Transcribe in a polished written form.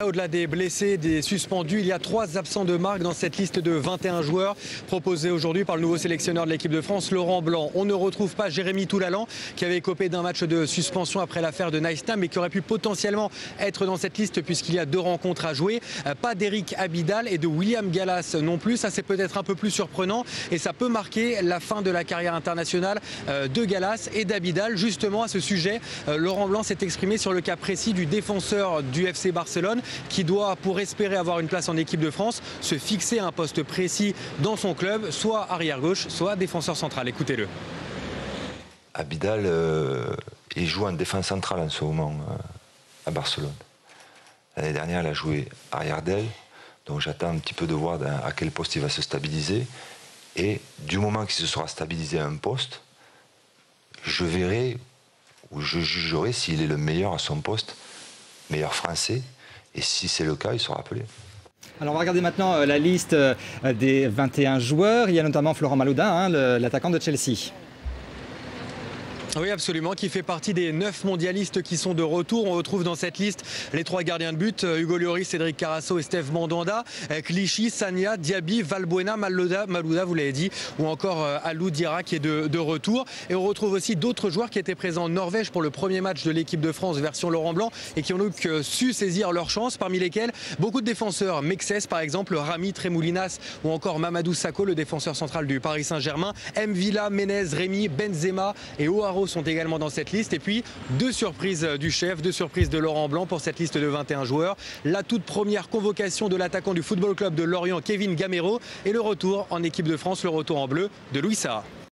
Au-delà des blessés, des suspendus, il y a 3 absents de marque dans cette liste de 21 joueurs proposés aujourd'hui par le nouveau sélectionneur de l'équipe de France, Laurent Blanc. On ne retrouve pas Jérémy Toulalan, qui avait écopé d'un match de suspension après l'affaire de Nice Tam, mais qui aurait pu potentiellement être dans cette liste puisqu'il y a 2 rencontres à jouer. Pas d'Eric Abidal et de William Gallas non plus. Ça, c'est peut-être un peu plus surprenant et ça peut marquer la fin de la carrière internationale de Gallas et d'Abidal. Justement, à ce sujet, Laurent Blanc s'est exprimé sur le cas précis du défenseur du FC Barcelone, qui doit, pour espérer avoir une place en équipe de France, se fixer à un poste précis dans son club, soit arrière-gauche, soit défenseur central. Écoutez-le. Abidal, il joue en défense centrale en ce moment à Barcelone. L'année dernière, il a joué arrière d'aile, donc j'attends un petit peu de voir à quel poste il va se stabiliser. Et du moment qu'il se sera stabilisé à un poste, je verrai ou je jugerai s'il est le meilleur à son poste, meilleur français. Et si c'est le cas, il sera appelé. Alors on va regarder maintenant la liste des 21 joueurs. Il y a notamment Florent Malouda, l'attaquant de Chelsea. Oui, absolument, qui fait partie des 9 mondialistes qui sont de retour. On retrouve dans cette liste les 3 gardiens de but, Hugo Lloris, Cédric Carasso et Steve Mandanda, Clichy, Sagna, Diaby, Valbuena, Malouda, vous l'avez dit, ou encore Alou Dira qui est de retour. Et on retrouve aussi d'autres joueurs qui étaient présents en Norvège pour le premier match de l'équipe de France version Laurent Blanc et qui ont donc su saisir leur chance, parmi lesquels beaucoup de défenseurs. Mexès par exemple, Rami, Tremoulinas ou encore Mamadou Sakho, le défenseur central du Paris Saint-Germain. Mvila, Menez, Rémi, Benzema et O'Haro sont également dans cette liste. Et puis 2 surprises du chef, 2 surprises de Laurent Blanc pour cette liste de 21 joueurs. La toute première convocation de l'attaquant du Football Club de Lorient, Kevin Gamero, et le retour en équipe de France, le retour en bleu de Louis Saha.